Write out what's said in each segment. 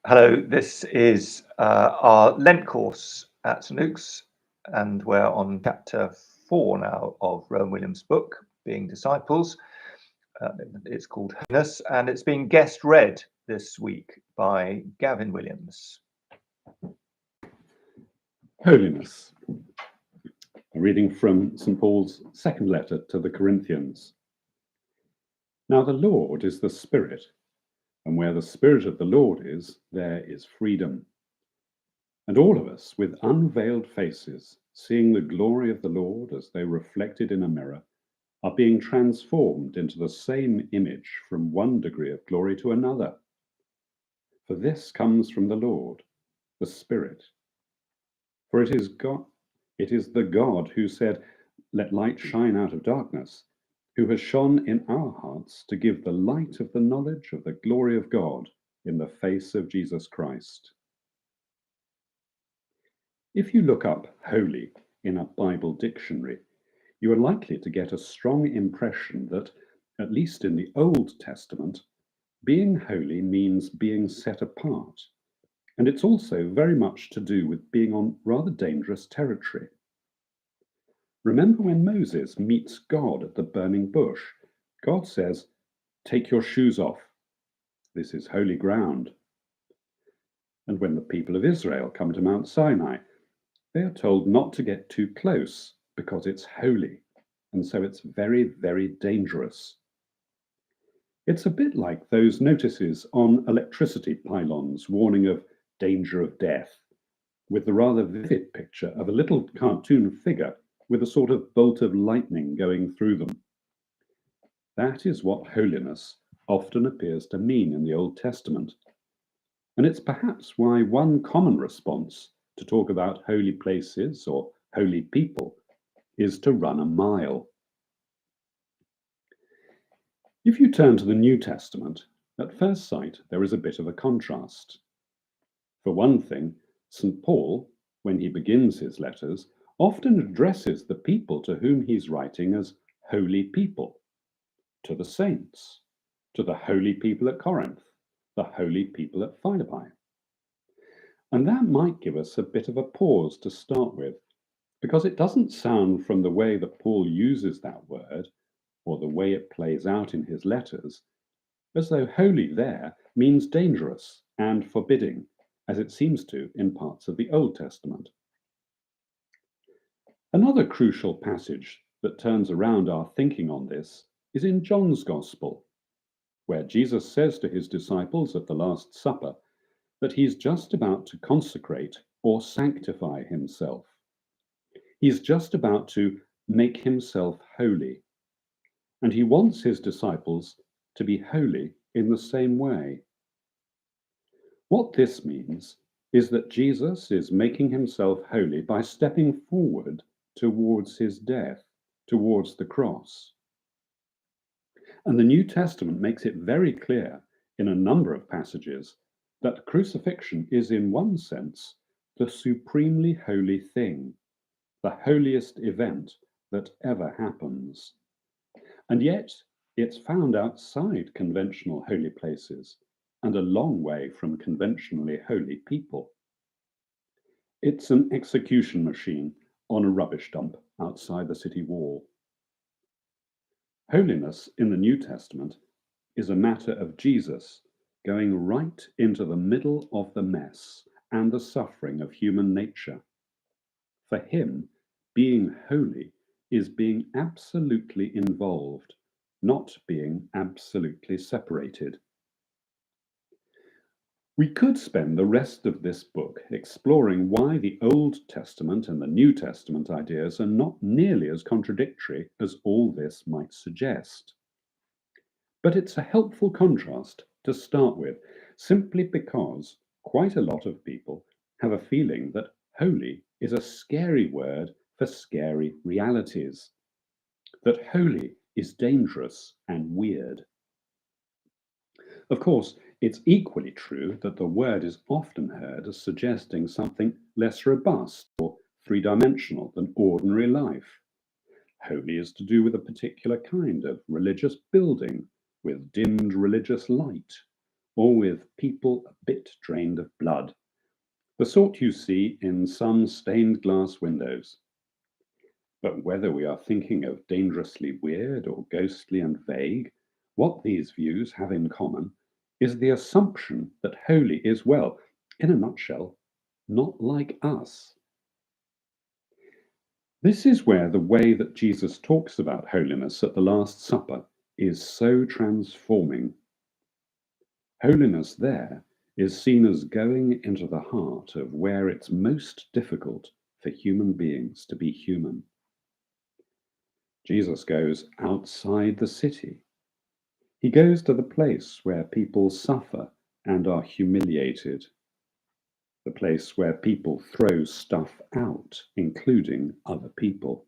Hello, this is our Lent course at St Luke's, and we're on chapter 4 now of Rowan Williams' book, Being Disciples. It's called Holiness, and it's being guest read this week by Gavin Williams. Holiness, a reading from St Paul's second letter to the Corinthians. Now the Lord is the Spirit, and where the Spirit of the Lord is, there is freedom. And all of us, with unveiled faces, seeing the glory of the Lord as though reflected in a mirror, are being transformed into the same image from one degree of glory to another. For this comes from the Lord, the Spirit. For it is the God who said, "Let light shine out of darkness," who has shone in our hearts to give the light of the knowledge of the glory of God in the face of Jesus Christ. If you look up holy in a Bible dictionary, you are likely to get a strong impression that, at least in the Old Testament, being holy means being set apart. And it's also very much to do with being on rather dangerous territory. Remember when Moses meets God at the burning bush? God says, "Take your shoes off. This is holy ground." And when the people of Israel come to Mount Sinai, they are told not to get too close because it's holy, and so it's very, very dangerous. It's a bit like those notices on electricity pylons warning of danger of death, with the rather vivid picture of a little cartoon figure with a sort of bolt of lightning going through them. That is what holiness often appears to mean in the Old Testament. And it's perhaps why one common response to talk about holy places or holy people is to run a mile. If you turn to the New Testament, at first sight there is a bit of a contrast. For one thing, St. Paul, when he begins his letters, often addresses the people to whom he's writing as holy people, to the saints, to the holy people at Corinth, the holy people at Philippi. And that might give us a bit of a pause to start with, because it doesn't sound from the way that Paul uses that word, or the way it plays out in his letters, as though holy there means dangerous and forbidding, as it seems to in parts of the Old Testament. Another crucial passage that turns around our thinking on this is in John's Gospel, where Jesus says to his disciples at the Last Supper that he's just about to consecrate or sanctify himself. He's just about to make himself holy, and he wants his disciples to be holy in the same way. What this means is that Jesus is making himself holy by stepping forward towards his death, towards the cross. And the New Testament makes it very clear in a number of passages that crucifixion is, in one sense, the supremely holy thing, the holiest event that ever happens. And yet, it's found outside conventional holy places and a long way from conventionally holy people. It's an execution machine on a rubbish dump outside the city wall. Holiness in the New Testament is a matter of Jesus going right into the middle of the mess and the suffering of human nature. For him, being holy is being absolutely involved, not being absolutely separated. We could spend the rest of this book exploring why the Old Testament and the New Testament ideas are not nearly as contradictory as all this might suggest. But it's a helpful contrast to start with, simply because quite a lot of people have a feeling that holy is a scary word for scary realities, that holy is dangerous and weird. Of course, it's equally true that the word is often heard as suggesting something less robust or three-dimensional than ordinary life. Holy is to do with a particular kind of religious building with dimmed religious light, or with people a bit drained of blood, the sort you see in some stained glass windows. But whether we are thinking of dangerously weird or ghostly and vague, what these views have in common is the assumption that holy is, well, in a nutshell, not like us. This is where the way that Jesus talks about holiness at the Last Supper is so transforming. Holiness there is seen as going into the heart of where it's most difficult for human beings to be human. Jesus goes outside the city. He goes to the place where people suffer and are humiliated, the place where people throw stuff out, including other people.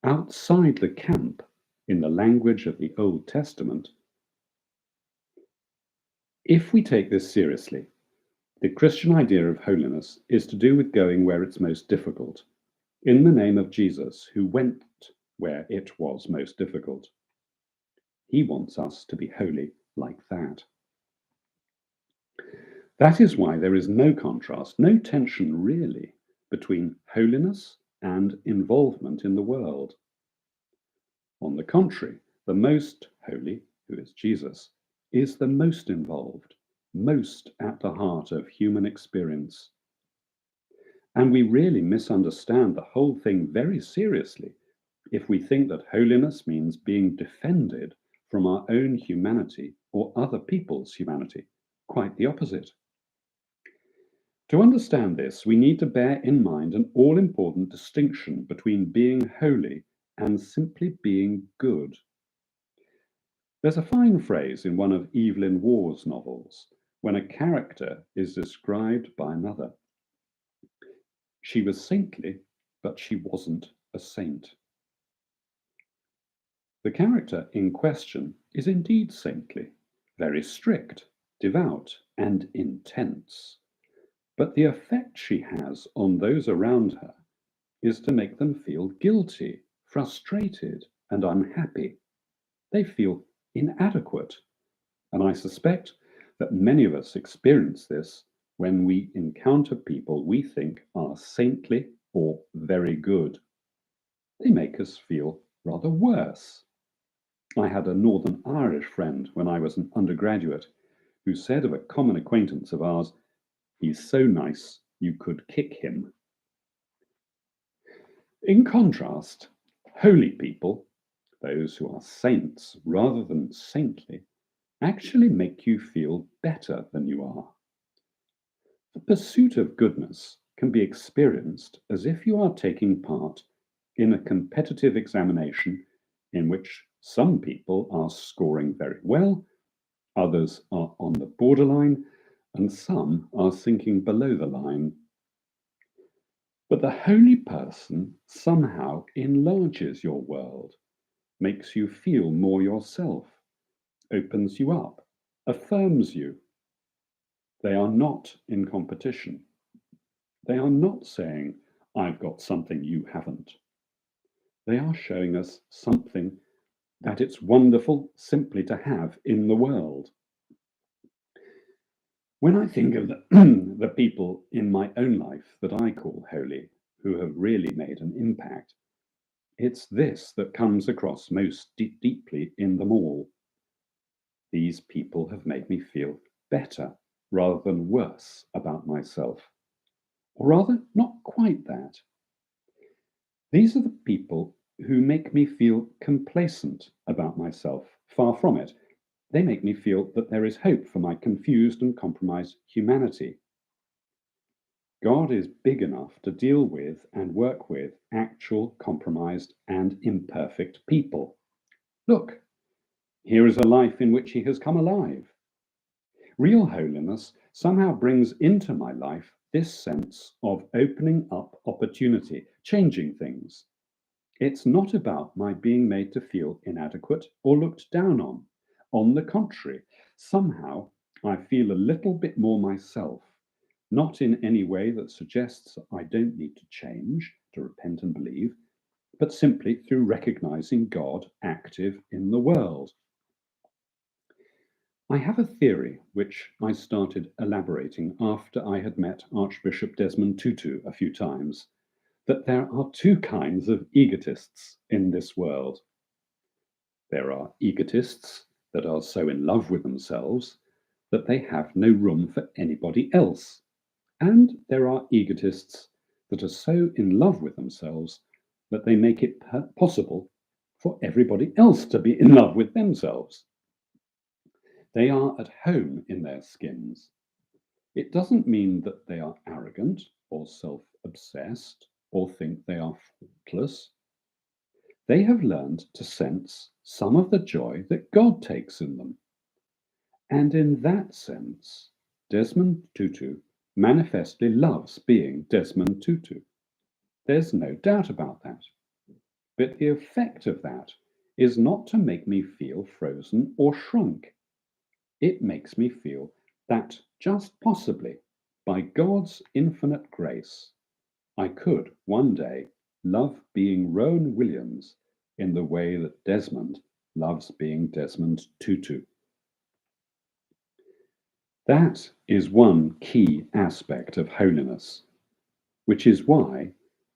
Outside the camp, in the language of the Old Testament, if we take this seriously, the Christian idea of holiness is to do with going where it's most difficult, in the name of Jesus, who went where it was most difficult. He wants us to be holy like that. That is why there is no contrast, no tension really, between holiness and involvement in the world. On the contrary, the most holy, who is Jesus, is the most involved, most at the heart of human experience. And we really misunderstand the whole thing very seriously if we think that holiness means being defended from our own humanity or other people's humanity. Quite the opposite. To understand this, we need to bear in mind an all-important distinction between being holy and simply being good. There's a fine phrase in one of Evelyn Waugh's novels when a character is described by another. She was saintly, but she wasn't a saint. The character in question is indeed saintly, very strict, devout, and intense. But the effect she has on those around her is to make them feel guilty, frustrated, and unhappy. They feel inadequate. And I suspect that many of us experience this when we encounter people we think are saintly or very good. They make us feel rather worse. I had a Northern Irish friend when I was an undergraduate who said of a common acquaintance of ours, "He's so nice, you could kick him." In contrast, holy people, those who are saints rather than saintly, actually make you feel better than you are. The pursuit of goodness can be experienced as if you are taking part in a competitive examination in which some people are scoring very well, others are on the borderline, and some are sinking below the line. But the holy person somehow enlarges your world, makes you feel more yourself, opens you up, affirms you. They are not in competition. They are not saying, "I've got something you haven't." They are showing us something that it's wonderful simply to have in the world. When I think of the people in my own life that I call holy, who have really made an impact, it's this that comes across most deeply in them all. These people have made me feel better rather than worse about myself. Or rather, not quite that. These are the people who make me feel complacent about myself. Far from it. They make me feel that there is hope for my confused and compromised humanity. God is big enough to deal with and work with actual, compromised, and imperfect people. Look, here is a life in which He has come alive. Real holiness somehow brings into my life this sense of opening up opportunity, changing things. It's not about my being made to feel inadequate or looked down on. On the contrary, somehow I feel a little bit more myself, not in any way that suggests I don't need to change, to repent and believe, but simply through recognizing God active in the world. I have a theory which I started elaborating after I had met Archbishop Desmond Tutu a few times, that there are two kinds of egotists in this world. There are egotists that are so in love with themselves that they have no room for anybody else. And there are egotists that are so in love with themselves that they make it possible for everybody else to be in love with themselves. They are at home in their skins. It doesn't mean that they are arrogant or self-obsessed or think they are faultless. They have learned to sense some of the joy that God takes in them. And in that sense, Desmond Tutu manifestly loves being Desmond Tutu. There's no doubt about that. But the effect of that is not to make me feel frozen or shrunk. It makes me feel that just possibly, by God's infinite grace, I could one day love being Rowan Williams in the way that Desmond loves being Desmond Tutu. That is one key aspect of holiness, which is why,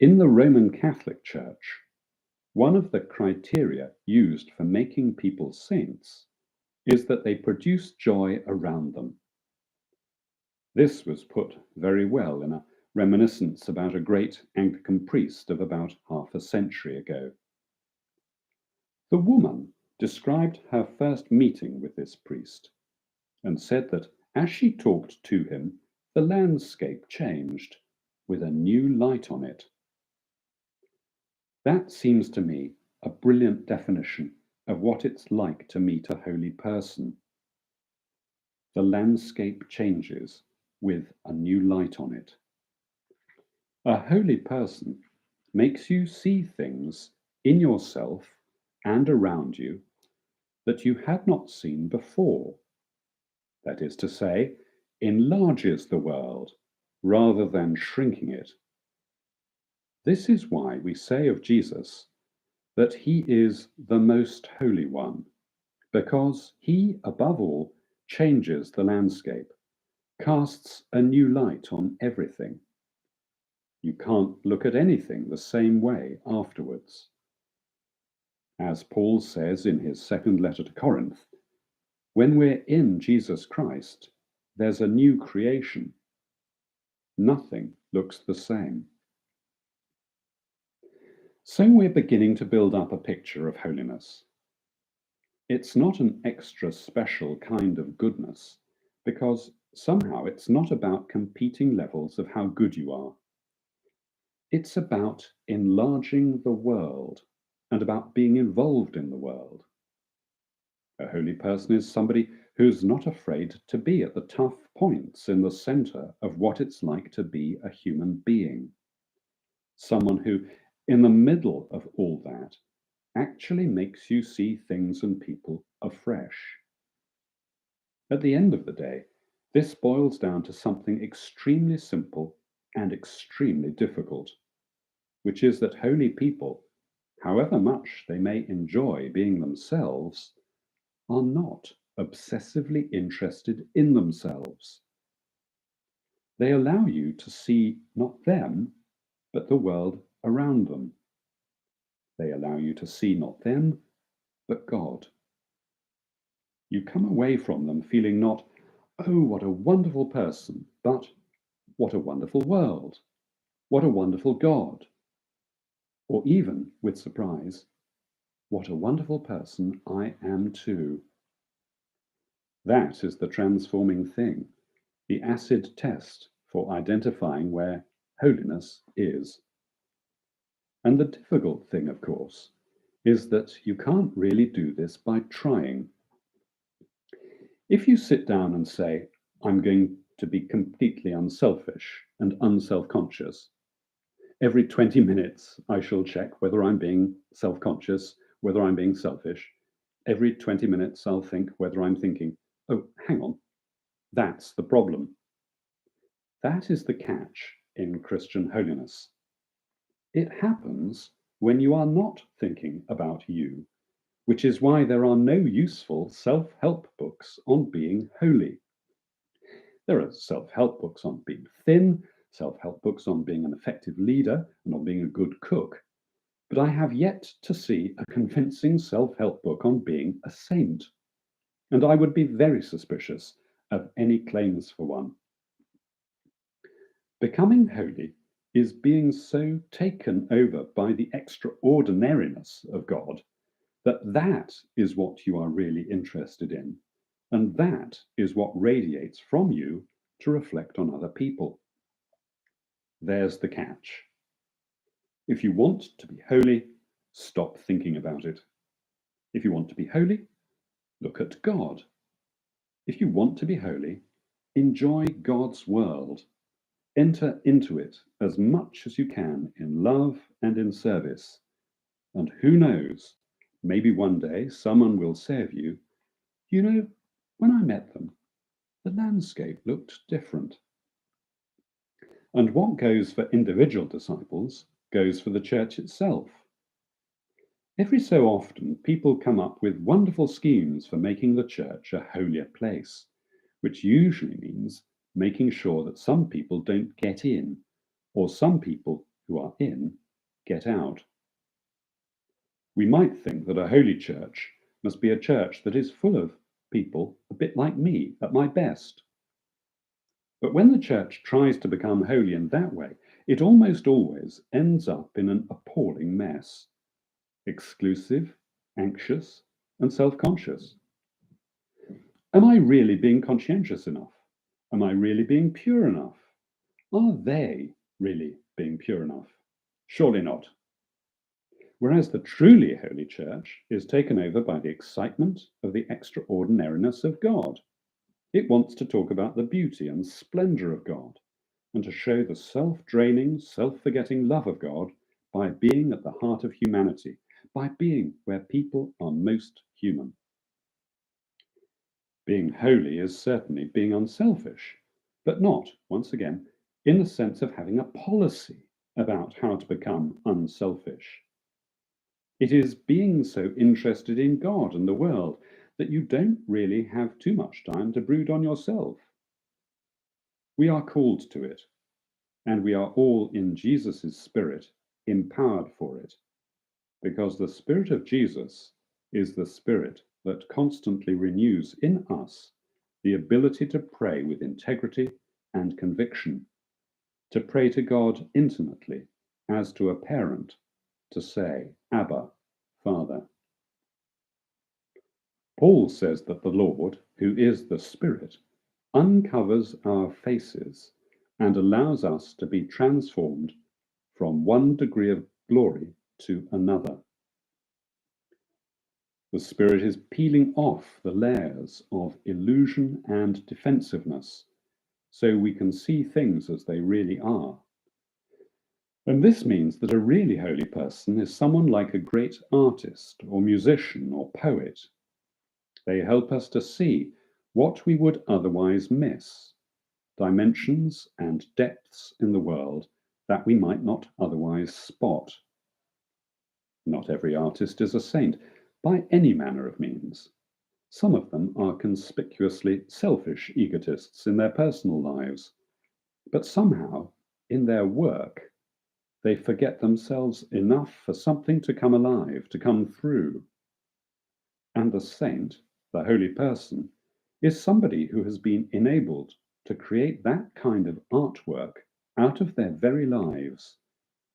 in the Roman Catholic Church, one of the criteria used for making people saints is that they produce joy around them. This was put very well in a reminiscence about a great Anglican priest of about half a century ago. The woman described her first meeting with this priest and said that as she talked to him, the landscape changed with a new light on it. That seems to me a brilliant definition of what it's like to meet a holy person. The landscape changes with a new light on it. A holy person makes you see things in yourself and around you that you had not seen before. That is to say, enlarges the world rather than shrinking it. This is why we say of Jesus that he is the most holy one, because he, above all, changes the landscape, casts a new light on everything. You can't look at anything the same way afterwards. As Paul says in his second letter to Corinth, when we're in Jesus Christ, there's a new creation. Nothing looks the same. So we're beginning to build up a picture of holiness. It's not an extra special kind of goodness, because somehow it's not about competing levels of how good you are. It's about enlarging the world and about being involved in the world. A holy person is somebody who's not afraid to be at the tough points in the center of what it's like to be a human being. Someone who, in the middle of all that, actually makes you see things and people afresh. At the end of the day, this boils down to something extremely simple and extremely difficult, which is that holy people, however much they may enjoy being themselves, are not obsessively interested in themselves. They allow you to see not them, but the world around them. They allow you to see not them, but God. You come away from them feeling not, oh, what a wonderful person, but what a wonderful world, what a wonderful God, or even, with surprise, what a wonderful person I am too. That is the transforming thing, the acid test for identifying where holiness is. And the difficult thing, of course, is that you can't really do this by trying. If you sit down and say, I'm going to be completely unselfish and unself-conscious, every 20 minutes I shall check whether I'm being self-conscious, whether I'm being selfish. Every 20 minutes I'll think whether I'm thinking, oh, hang on, that's the problem. That is the catch in Christian holiness. It happens when you are not thinking about you, which is why there are no useful self-help books on being holy. There are self-help books on being thin, self-help books on being an effective leader and on being a good cook, but I have yet to see a convincing self-help book on being a saint, and I would be very suspicious of any claims for one. Becoming holy is being so taken over by the extraordinariness of God that is what you are really interested in, and that is what radiates from you to reflect on other people. There's the catch. If you want to be holy, stop thinking about it. If you want to be holy, look at God. If you want to be holy, enjoy God's world. Enter into it as much as you can in love and in service. And who knows, maybe one day someone will say of you, you know, when I met them, the landscape looked different. And what goes for individual disciples goes for the church itself. Every so often, people come up with wonderful schemes for making the church a holier place, which usually means making sure that some people don't get in, or some people who are in get out. We might think that a holy church must be a church that is full of people a bit like me at my best. But when the church tries to become holy in that way, it almost always ends up in an appalling mess. Exclusive, anxious, and self-conscious. Am I really being conscientious enough? Am I really being pure enough? Are they really being pure enough? Surely not. Whereas the truly holy church is taken over by the excitement of the extraordinariness of God. It wants to talk about the beauty and splendor of God, and to show the self-draining, self-forgetting love of God by being at the heart of humanity, by being where people are most human. Being holy is certainly being unselfish, but not, once again, in the sense of having a policy about how to become unselfish. It is being so interested in God and the world that you don't really have too much time to brood on yourself. We are called to it, and we are all in Jesus' Spirit empowered for it, because the Spirit of Jesus is the Spirit that constantly renews in us the ability to pray with integrity and conviction, to pray to God intimately as to a parent, to say, Abba, Father. Paul says that the Lord, who is the Spirit, uncovers our faces and allows us to be transformed from one degree of glory to another. The Spirit is peeling off the layers of illusion and defensiveness so we can see things as they really are. And this means that a really holy person is someone like a great artist or musician or poet. They help us to see what we would otherwise miss, dimensions and depths in the world that we might not otherwise spot. Not every artist is a saint by any manner of means. Some of them are conspicuously selfish egotists in their personal lives, but somehow, in their work, they forget themselves enough for something to come alive, to come through. And the saint, the holy person, is somebody who has been enabled to create that kind of artwork out of their very lives,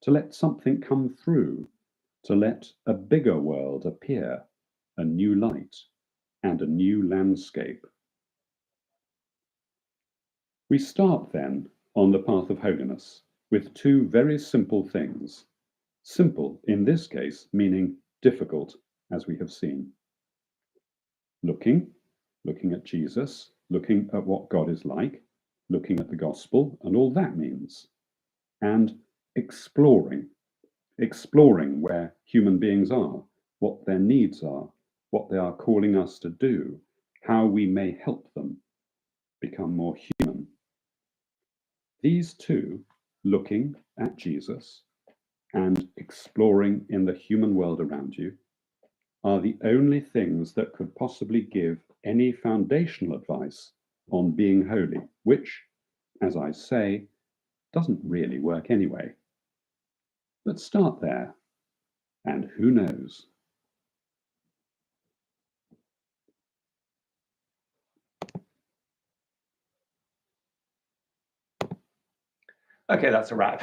to let something come through, to let a bigger world appear, a new light and a new landscape. We start then on the path of holiness with two very simple things. Simple in this case meaning difficult, as we have seen. Looking at Jesus, looking at what God is like, looking at the gospel and all that means. And exploring where human beings are, what their needs are, what they are calling us to do, how we may help them become more human. These two, looking at Jesus and exploring in the human world around you, are the only things that could possibly give any foundational advice on being holy, which, as I say, doesn't really work anyway. But start there, and who knows? Okay, that's a wrap.